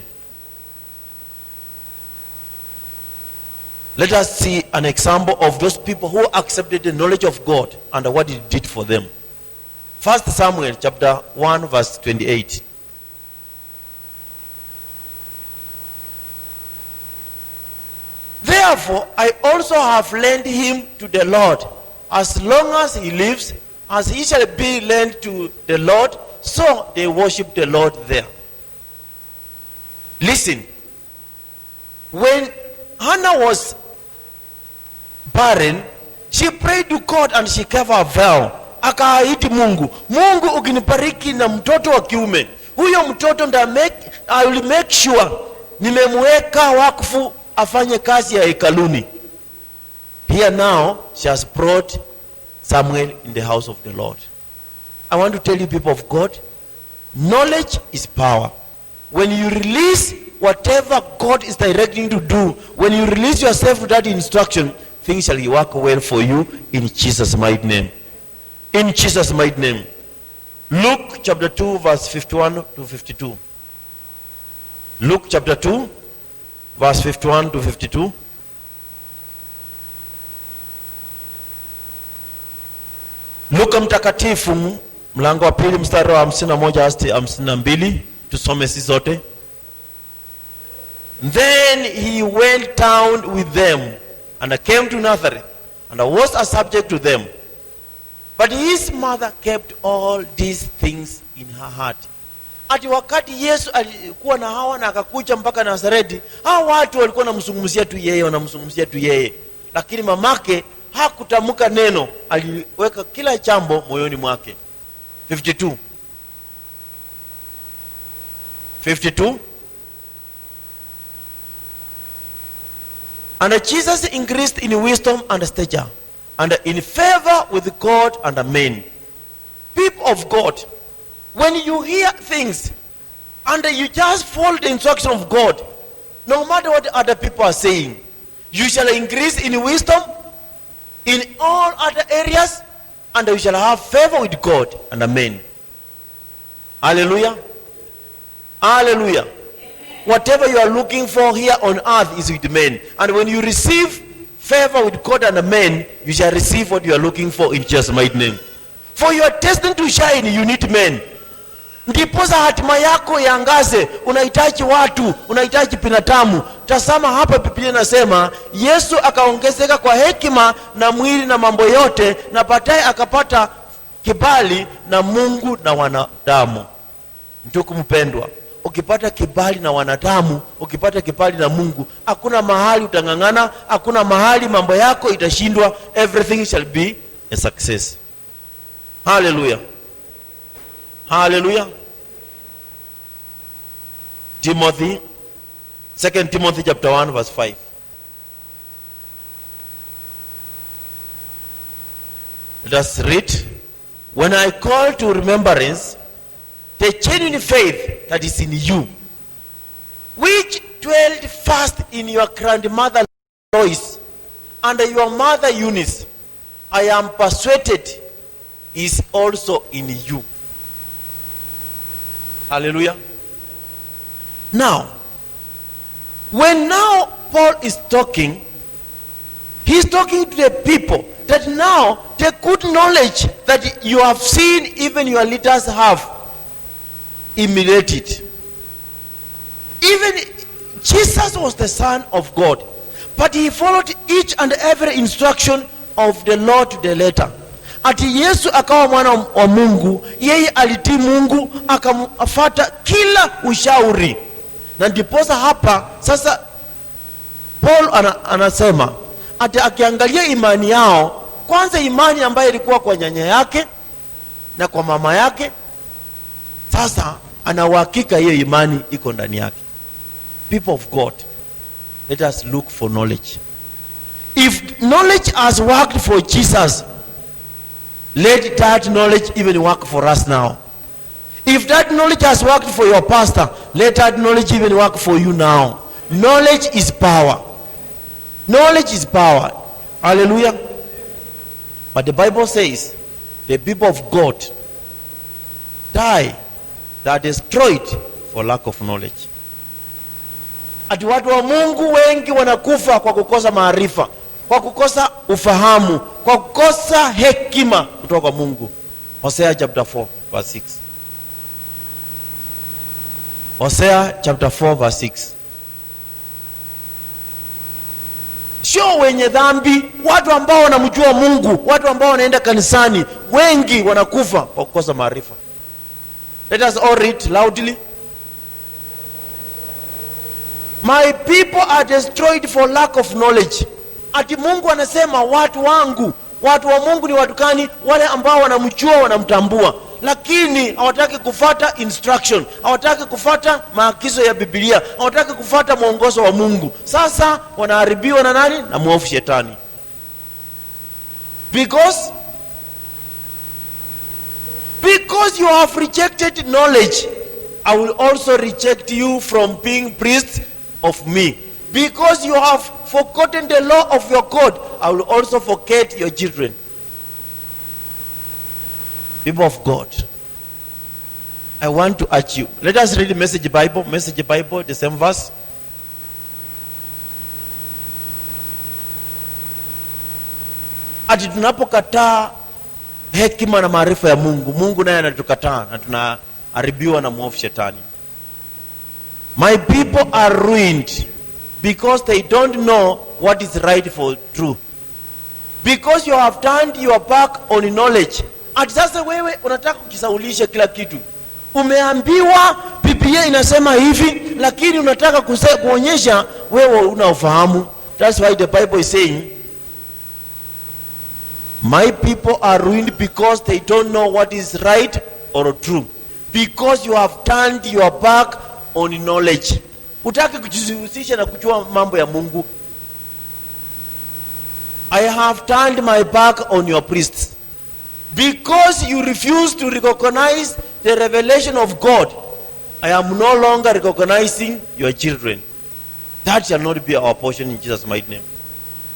Let us see an example of those people who accepted the knowledge of God and what it did for them. 1 Samuel chapter 1 verse 28. Therefore, I also have lent him to the Lord. As long as he lives, as he shall be lent to the Lord, so they worship the Lord there. Listen, when Hannah was barren, she prayed to God and she gave a vow. Akaahidi Mungu, Mungu ukinibariki na mtoto wa kiume, huyo mtoto I will make sure nimemweka wakfu afanye kazi ya hekaluni. Here now she has brought Samuel in the house of the Lord. I want to tell you, people of God, knowledge is power. When you release whatever God is directing you to do, when you release yourself to that instruction, things shall work well for you in Jesus' mighty name. In Jesus' mighty name. Luke chapter 2 verse 51 to 52. Luke chapter 2 verse 51 to 52. Luka mtakatifu mlango wa pili mstari wa 51 hadi 52, tusome sisi zote. Then he went down with them and came to Nazareth and was a subject to them. But his mother kept all these things in her heart. Ati wakati Yesu alikuwa na hawa na akakuja mpaka Nazareti, hao watu walikuwa wanamzungumzia tu yeye, wanamzungumzia tu yeye. Lakini mamake hakutamka neno, aliweka kila jambo moyoni mwake. 52. And Jesus increased in wisdom and stature, and in favor with God and men. People of God, when you hear things and you just follow the instruction of God, no matter what other people are saying, you shall increase in wisdom in all other areas, and you shall have favor with God and men. Hallelujah. Hallelujah. Whatever you are looking for here on earth is with men. And when you receive favor with God and men, you shall receive what you are looking for in Jesus' mighty name. For you are destined to shine, you need men. Ndiposa hatima yako yangaze, unahitaji watu, unahitaji binadamu. Tazama hapa Biblia inasema Yesu akaongezeka kwa hekima na mwili na mambo yote, na baadaye akapata kibali na Mungu na wanadamu. Ndugu mpendwa, ukipata kibali na wanadamu, ukipata kibali na Mungu, hakuna mahali utangangana, hakuna mahali mambo yako itashindwa. Everything shall be a success. Hallelujah. Hallelujah. Timothy, 2 Timothy chapter 1 verse 5. Let us read. When I call to remembrance the genuine faith that is in you, which dwelled first in your grandmother Lois and your mother Eunice, I am persuaded is also in you. Hallelujah. Now, when now Paul is talking, he's talking to the people that now the good knowledge that you have seen even your leaders have emulated. Even Jesus was the Son of God, but he followed each and every instruction of the Lord to the letter. Ati Yesu akawa mwana wa Mungu, yeye alitii Mungu, akafuata kila ushauri. Na ndiposa hapa sasa Paul anasema ati akiangalia imani yao, kwanza imani ambayo ilikuwa kwa nyanya yake na kwa mama yake, sasa ana uhakika hiyo imani iko ndani yake. People of God, let us look for knowledge. If knowledge has worked for Jesus, let that knowledge even work for us now. If that knowledge has worked for your pastor, let that knowledge even work for you now. Knowledge is power. Knowledge is power. Hallelujah. But the Bible says the people of God die, they are destroyed for lack of knowledge. Ati watu wa Mungu wengi wanakufa kwa kukosa maarifa, kwa kukosa ufahamu, kwa kukosa hekima kutoka kwa Mungu. Hosea chapter 4 verse 6. Hosea chapter 4 verse 6. Sio wenye dhambi, watu ambao wanamjua Mungu, watu ambao wanaenda kanisani, wengi wanakufa kwa kukosa maarifa. Let us all read loudly. My people are destroyed for lack of knowledge. Ati Mungu anasema watu wangu, watu wa Mungu ni watu gani? Wale ambao wanamjua, wanamtambua, lakini hawataki kufuata instruction, hawataki kufuata maagizo ya Biblia, hawataki kufuata mwongozo wa Mungu. Sasa wanaharibiwa na nani? Na mwovu Shetani. Because you have rejected knowledge, I will also reject you from being priests of me. Because you have forgotten the law of your God, I will also forget your children. People of God, I want to urge you. Let us read the Message Bible, the same verse. Ati tunapokataa hekima na maarifa ya Mungu, Mungu naye anatukataa na tunaharibiwa na mwovu Shetani. My people are ruined because they don't know what is right for true. Because you have turned your back on knowledge. Ati sasa wewe unataka kukisaulisha kila kitu. Umeambiwa Biblia inasema hivi, lakini unataka kuonyesha wewe unaofahamu. That's why the Bible is saying, my people are ruined because they don't know what is right or true. Because you have turned your back on knowledge. Utaki kujihusisha na kujua mambo ya Mungu. I have turned my back on your priests. Because you refuse to recognize the revelation of God, I am no longer recognizing your children. That shall not be our portion in Jesus' mighty name.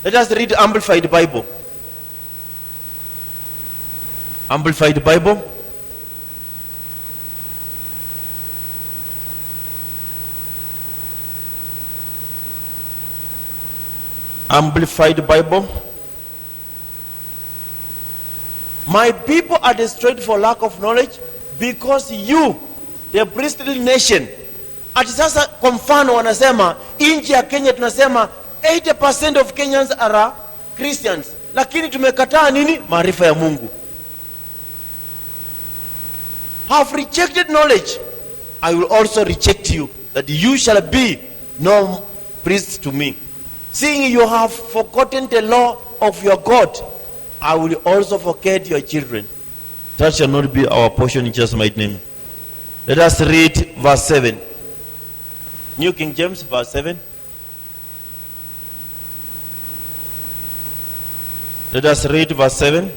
Let us read Amplified Bible. Amplified Bible. Amplified Bible. My people are destroyed for lack of knowledge because you, the priestly nation. Ati sasa kwa mfano wanasema nchi ya Kenya tunasema 80% of Kenyans are Christians, lakini tumekataa nini? Maarifa ya Mungu. Have rejected knowledge, I will also reject you, that you shall be no priest to me. Seeing you have forgotten the law of your God, I will also forget your children. That shall not be our portion in Jesus' mighty name. Let us read verse 7. New King James, verse 7. Let us read verse 7.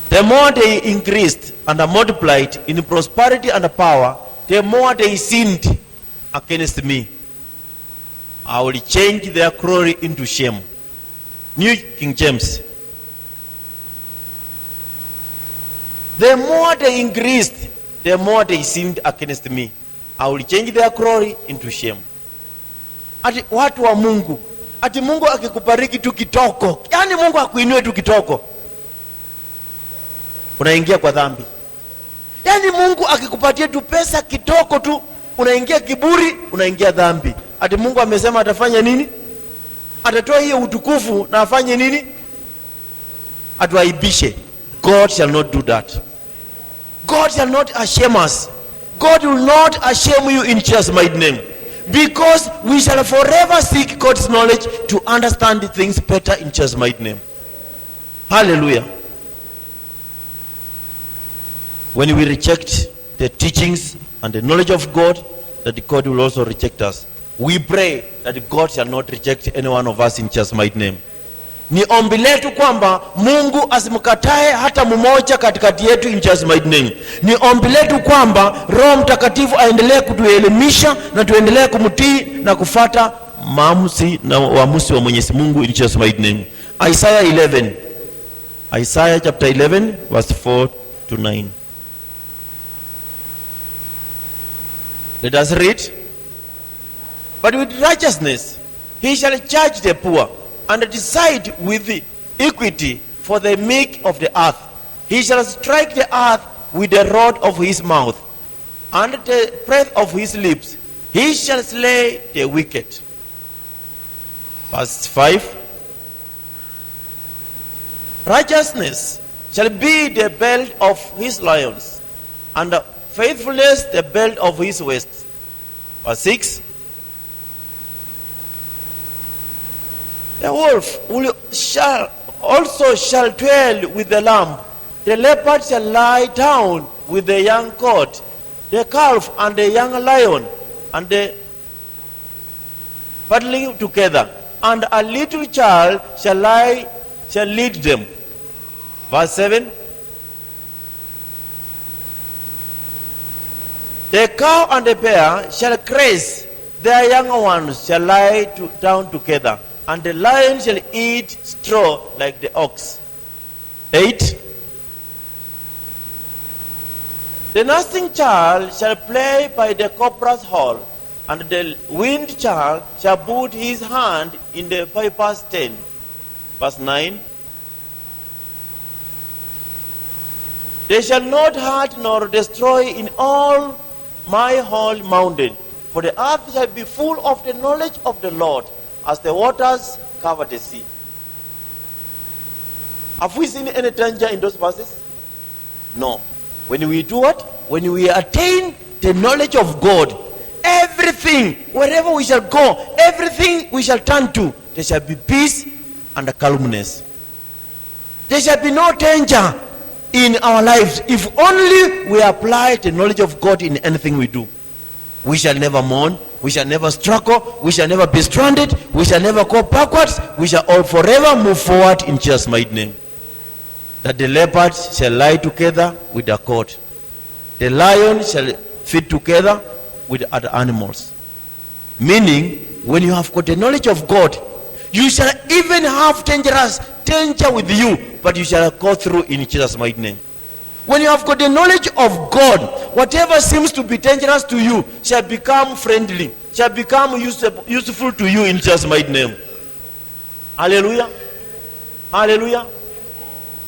The more they increased and multiplied in prosperity and power, the more they sinned against me. I will change their glory into shame. New King James. The more they increased, the more they sinned against me. I will change their glory into shame. Ati watu wa Mungu, ati Mungu akikubariki tu kitoko, yani Mungu akuinue tu kitoko, unaingia kwa dhambi. Yani Mungu akikupatia tu pesa kitoko tu, unaingia kiburi, unaingia dhambi. Ati Mungu amesema atafanya nini? Atatoa hiyo utukufu na afanye nini? Atuaibishe. God shall not do that. God shall not ashame us. God will not ashame you in Jesus' mighty name. Because we shall forever seek God's knowledge to understand the things better in Jesus' mighty name. Hallelujah. When we reject the teachings and the knowledge of God, that God will also reject us. We pray that God shall not reject any one of us in Jesus' mighty name. Ni ombi letu kwamba Mungu asimkatae hata mmoja katikati yetu in Jesus mighty name. Ni ombi letu kwamba Roho Mtakatifu aendelee kutuelimisha na tuendelee kumtii na kufata maamuzi na uamuzi wa Mwenyezi Mungu in Jesus mighty name. Isaiah 11. Isaiah chapter 11 verse 4 to 9. Let us read. But with righteousness he shall judge the poor, and decide with equity for the meek of the earth. He shall strike the earth with the rod of his mouth, and the breath of his lips. He shall slay the wicked. Verse 5. Righteousness shall be the belt of his loins, and faithfulness the belt of his waist. Verse 6. The wolf shall dwell with the lamb. The leopard shall lie down with the young goat, the calf and the young lion, and the paddling together. And a little child shall lead them. Verse 7. The cow and the bear shall graze, their young ones shall lie down together, and the lion shall eat straw like the ox. 8. The nursing child shall play by the cobra's hole, and the weaned child shall put his hand in the viper's den. Verse 9. They shall not hurt nor destroy in all my holy mountain, for the earth shall be full of the knowledge of the Lord, as the waters cover the sea. Have we seen any danger in those verses? No. When we do what? When we attain the knowledge of God, everything, wherever we shall go, everything we shall turn to, there shall be peace and calmness. There shall be no danger in our lives if only we apply the knowledge of God in anything we do. We shall never mourn, we shall never struggle, we shall never be stranded, we shall never go backwards, we shall all forever move forward in Jesus' mighty name. That the leopard shall lie together with the goat, the lion shall feed together with other animals. Meaning, when you have got the knowledge of God, you shall even have danger with you, but you shall go through in Jesus' mighty name. When you have got the knowledge of God, whatever seems to be dangerous to you shall become friendly, shall become useful to you in Jesus' mighty name. Hallelujah. Hallelujah.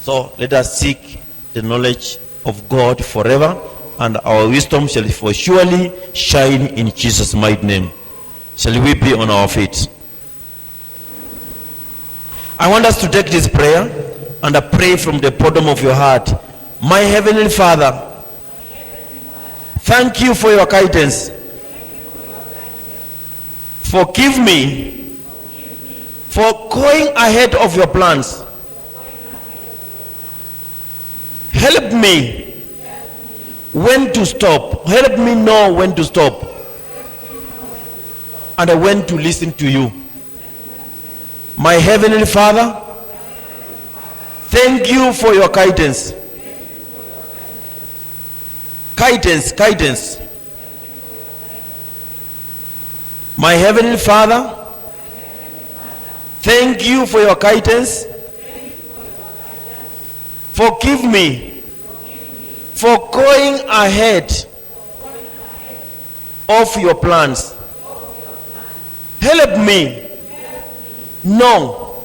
So let us seek the knowledge of God forever, and our wisdom shall for surely shine in Jesus' mighty name. Shall we be on our feet? I want us to take this prayer and pray from the bottom of your heart. My Heavenly Father, thank you for your guidance. Forgive me for going ahead of your plans. Help me when to stop. Help me know when to stop and when to listen to you. My Heavenly Father, thank you for your guidance. Guidance. My Heavenly Father, thank you for your guidance. Forgive me for going ahead of your plans. Help me know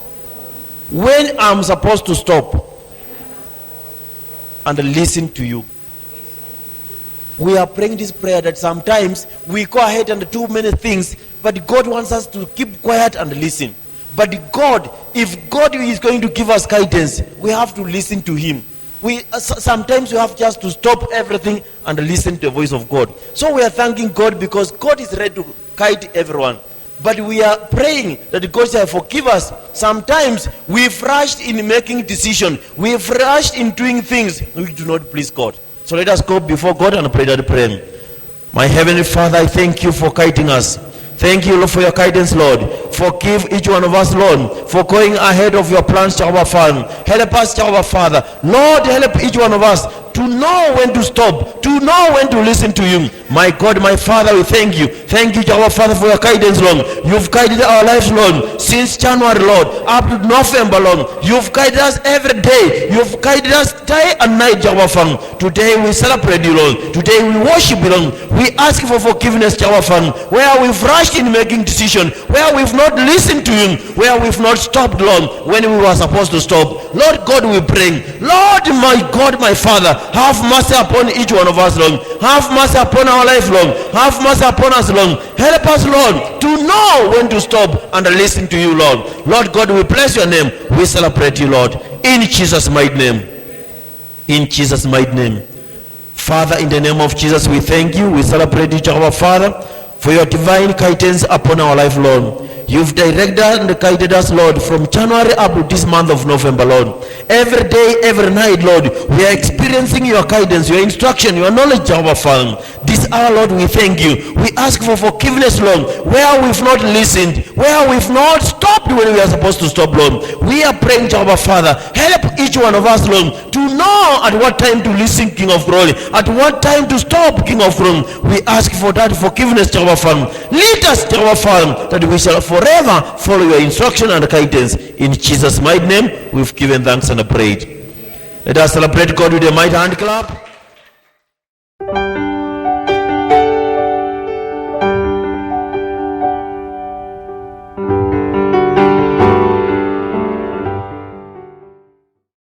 when I'm supposed to stop and listen to you. We are praying this prayer that sometimes we go ahead and do many things, but God wants us to keep quiet and listen. But God, if God is going to give us guidance, we have to listen to Him. Sometimes we have just to stop everything and listen to the voice of God. So we are thanking God because God is ready to guide everyone. But we are praying that God shall forgive us. Sometimes we've rushed in making decisions. We've rushed in doing things which do not please God. So let us go before God and pray that prayer. My Heavenly Father, I thank you for guiding us. Thank you, Lord, for your guidance, Lord. Forgive each one of us, Lord, for going ahead of your plans, Jehovah Father. Help us, Jehovah Father. Lord, help each one of us to know when to stop, to know when to listen to you. My God, my Father, we thank you. Thank you, Jehovah Father, for your guidance, Lord. You've guided our lives, Lord, since January, Lord, up to November, Lord. You've guided us every day. You've guided us day and night, Jehovah Father. Today we celebrate you, Lord. Today we worship you, Lord. We ask for forgiveness, Jehovah Father, where we've rushed in making decisions, where we've not listened to you, where we've not stopped, Lord, when we were supposed to stop. Lord God, we pray. Lord, my God, my Father, have mercy upon each one of us, Lord. Have mercy upon our life, Lord. Have mercy upon us, Lord. Help us, Lord, to know when to stop and listen to you, Lord. Lord God, we bless your name. We celebrate you, Lord. In Jesus' mighty name. In Jesus' mighty name. Father, in the name of Jesus, we thank you. We celebrate you, Jehovah Father, for your divine guidance upon our life, Lord. You've directed and guided us, Lord, from January up to this month of November, Lord. Every day, every night, Lord, we are experiencing your guidance, your instruction, your knowledge, Jehovah Father. This hour, Lord, we thank you. We ask for forgiveness, Lord, where we've not listened, where we've not stopped when we are supposed to stop, Lord. We are praying, Jehovah Father, help each one of us, Lord, to know at what time to listen, King of Glory, at what time to stop, King of Glory. We ask for that forgiveness, Jehovah Father. Lead us, Jehovah Father, that we shall forever follow your instruction and guidance. In Jesus' mighty name, we've given thanks and prayed. Let us celebrate God with a mighty hand clap.